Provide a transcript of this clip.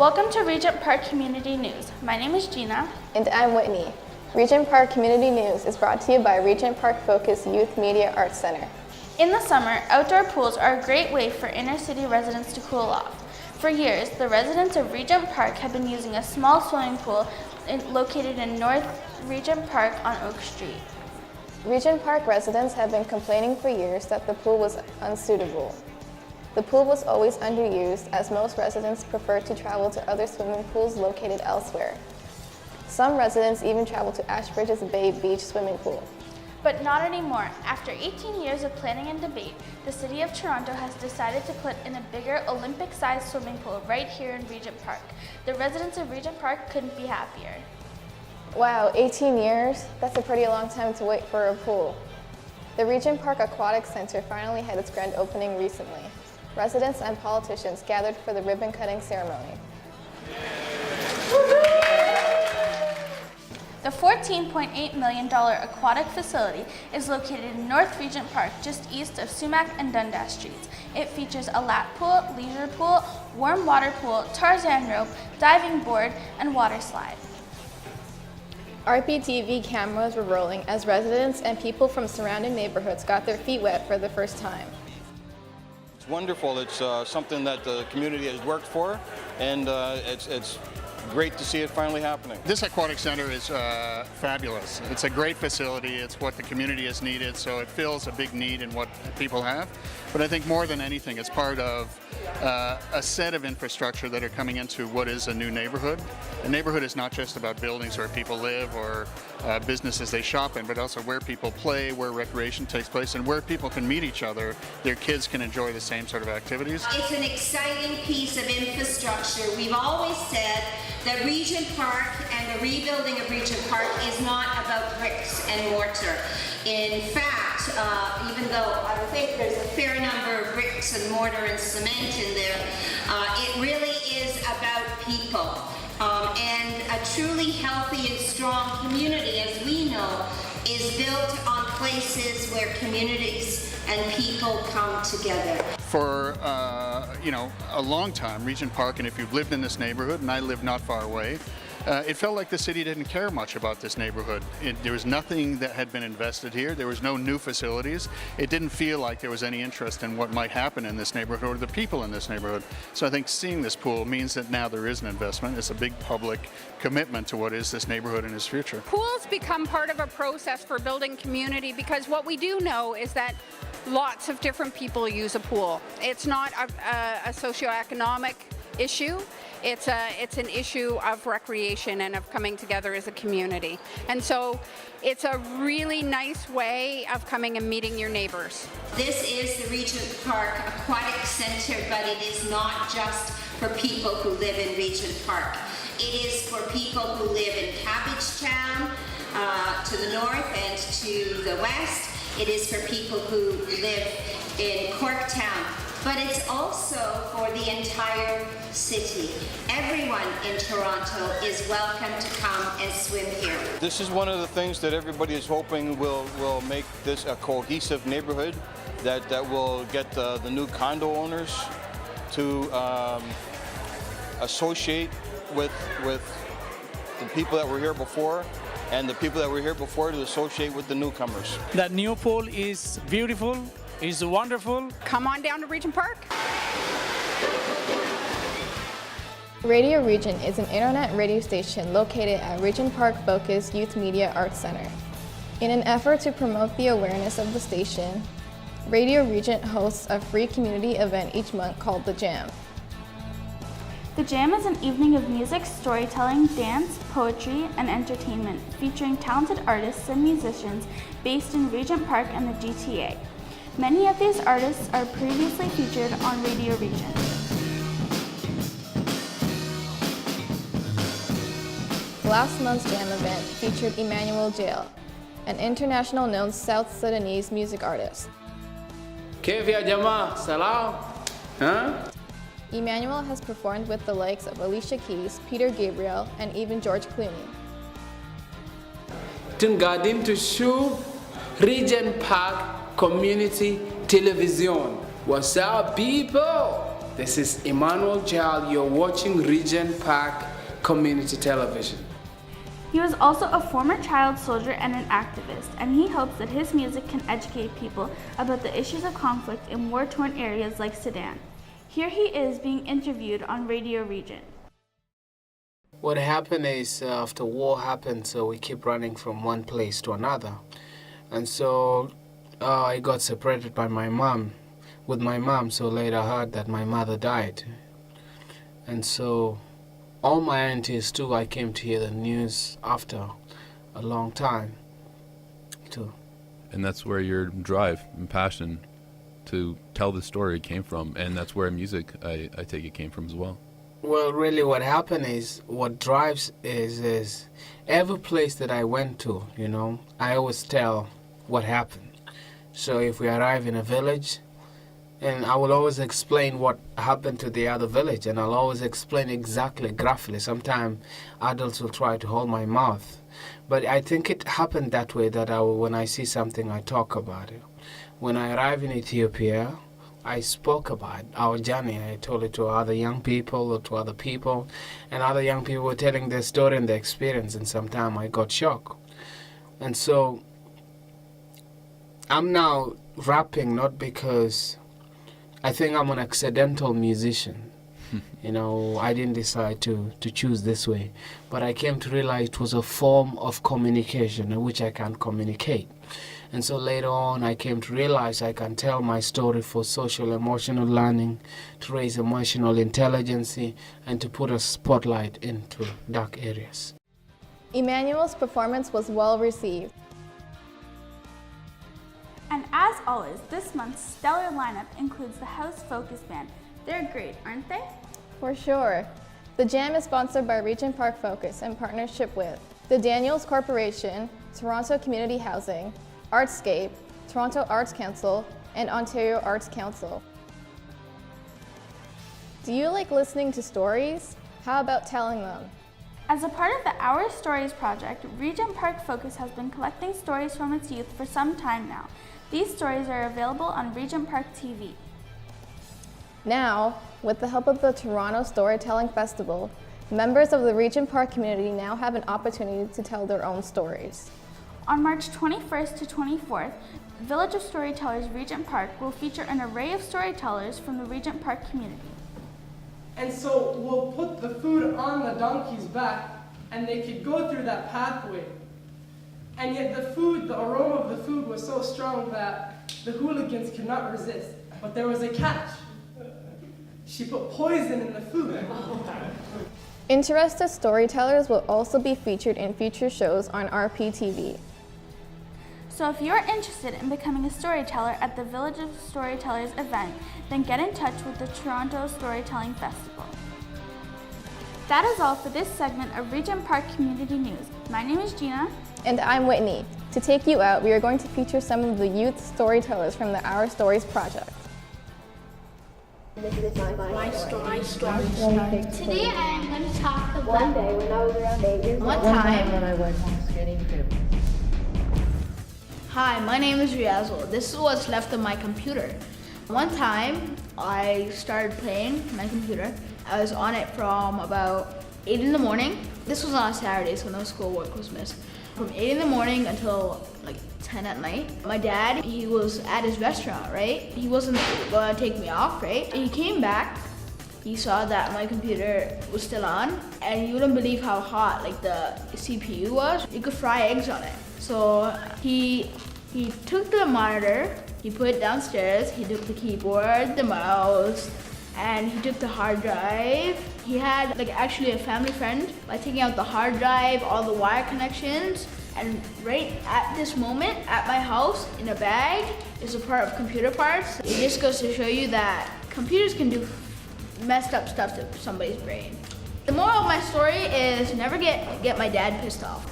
Welcome to Regent Park Community News. My name is Gina. And I'm Whitney. Regent Park Community News is brought to you by Regent Park Focus Youth Media Arts Center. In the summer, outdoor pools are a great way for inner city residents to cool off. For years, the residents of Regent Park have been using a small swimming pool located in North Regent Park on Oak Street. Regent Park residents have been complaining for years that the pool was unsuitable. The pool was always underused as most residents prefer to travel to other swimming pools located elsewhere. Some residents even travel to Ashbridge's Bay Beach swimming pool. But not anymore. After 18 years of planning and debate, the City of Toronto has decided to put in a bigger Olympic-sized swimming pool right here in Regent Park. The residents of Regent Park couldn't be happier. Wow, 18 years? That's a pretty long time to wait for a pool. The Regent Park Aquatic Centre finally had its grand opening recently. Residents and politicians gathered for the ribbon-cutting ceremony. The $14.8 million aquatic facility is located in North Regent Park, just east of Sumac and Dundas Streets. It features a lap pool, leisure pool, warm water pool, Tarzan rope, diving board, and water slide. RPTV cameras were rolling as residents and people from surrounding neighborhoods got their feet wet for the first time. It's wonderful. It's something that the community has worked for, and it's great to see it finally happening. This aquatic center is fabulous. It's a great facility. It's what the community has needed, so it fills a big need in what people have. But I think more than anything, it's part of a set of infrastructure that are coming into what is a new neighborhood. A neighborhood is not just about buildings where people live or businesses they shop in, but also where people play, where recreation takes place, and where people can meet each other. Their kids can enjoy the same sort of activities. It's an exciting piece of infrastructure. We've always said that Regent Park and the rebuilding of Regent Park is not about bricks and mortar. In fact, even though I think there's a fair number of bricks and mortar and cement in there, it really is about people. And a truly healthy and strong community, as we know, is built on places where communities and people come together. For a long time, Regent Park, and if you've lived in this neighborhood, and I live not far away, it felt like the city didn't care much about this neighborhood. There was nothing that had been invested here. There was no new facilities. It didn't feel like there was any interest in what might happen in this neighborhood or the people in this neighborhood. So I think seeing this pool means that now there is an investment. It's a big public commitment to what is this neighborhood and its future. Pools become part of a process for building community because what we do know is that lots of different people use a pool. It's not a socioeconomic issue. It's an issue of recreation and of coming together as a community. And so it's a really nice way of coming and meeting your neighbors. This is the Regent Park Aquatic Centre, but it is not just for people who live in Regent Park. It is for people who live in Cabbagetown to the north and to the west. It is for people who live in Corktown, but it's also for the entire city. Everyone in Toronto is welcome to come and swim here. This is one of the things that everybody is hoping will make this a cohesive neighborhood, that will get the new condo owners to associate with the people that were here before, and the people that were here before to associate with the newcomers. That new pool is beautiful, is wonderful. Come on down to Regent Park. Radio Regent is an internet radio station located at Regent Park Focus Youth Media Arts Center. In an effort to promote the awareness of the station, Radio Regent hosts a free community event each month called The Jam. The Jam is an evening of music, storytelling, dance, poetry, and entertainment featuring talented artists and musicians based in Regent Park and the GTA. Many of these artists are previously featured on Radio Regent. Last month's Jam event featured Emmanuel Jail, an international known South Sudanese music artist. كيف يا جماعة؟ سلام؟ ها؟ Emmanuel has performed with the likes of Alicia Keys, Peter Gabriel, and even George Clooney. انتم قاعدين تشوف Regent Park Community Television. What's up, people? This is Emmanuel Jal. You're watching Regent Park Community Television. He was also a former child soldier and an activist, and he hopes that his music can educate people about the issues of conflict in war-torn areas like Sudan. Here he is being interviewed on Radio Regent. What happened is after war happened, so we keep running from one place to another. And so I got separated by with my mom, so later I heard that my mother died. And so all my aunties too, I came to hear the news after a long time too. And that's where your drive and passion to tell the story came from, and that's where music, I take it, came from as well. Well, really what happened is, what drives is every place that I went to, I always tell what happened. So if we arrive in a village, and I will always explain what happened to the other village, and I'll always explain exactly, gruffly. Sometimes adults will try to hold my mouth. But I think it happened that way, that when I see something, I talk about it. When I arrived in Ethiopia, I spoke about our journey. I told it to other young people or to other people, and other young people were telling their story and their experience, and sometimes I got shocked. And so I'm now rapping not because I think I'm an accidental musician. I didn't decide to choose this way, but I came to realize it was a form of communication in which I can communicate. And so later on, I came to realize I can tell my story for social emotional learning, to raise emotional intelligence, and to put a spotlight into dark areas. Emmanuel's performance was well received. And as always, this month's stellar lineup includes the House Focus Band. They're great, aren't they? For sure. The Jam is sponsored by Regent Park Focus in partnership with the Daniels Corporation, Toronto Community Housing, Artscape, Toronto Arts Council, and Ontario Arts Council. Do you like listening to stories? How about telling them? As a part of the Our Stories project, Regent Park Focus has been collecting stories from its youth for some time now. These stories are available on Regent Park TV. Now, with the help of the Toronto Storytelling Festival, members of the Regent Park community now have an opportunity to tell their own stories. On March 21st to 24th, Village of Storytellers Regent Park will feature an array of storytellers from the Regent Park community. And so we'll put the food on the donkey's back, and they could go through that pathway. And yet the aroma of the food was so strong that the hooligans could not resist. But there was a catch. She put poison in the food. Interested storytellers will also be featured in future shows on RPTV. So if you're interested in becoming a storyteller at the Village of Storytellers event, then get in touch with the Toronto Storytelling Festival. That is all for this segment of Regent Park Community News. My name is Gina. And I'm Whitney. To take you out, we are going to feature some of the youth storytellers from the Our Stories project. This is my story. Today I am going to talk about one day when I was around 8 years old. One time when I went home skating too. Hi, my name is Riazul. This is what's left of my computer. One time I started playing my computer. I was on it from about 8 in the morning. This was on a Saturday, so no schoolwork was missed. From 8 in the morning until like 10 at night. My dad, he was at his restaurant, right? He wasn't going to take me off, right? He came back, he saw that my computer was still on, and you wouldn't believe how hot like the CPU was. You could fry eggs on it. So he took the monitor, he put it downstairs, he took the keyboard, the mouse, and he took the hard drive. He had like actually a family friend by taking out the hard drive, all the wire connections, and right at this moment at my house in a bag is a part of computer parts. It just goes to show you that computers can do messed up stuff to somebody's brain. The moral of my story is never get my dad pissed off.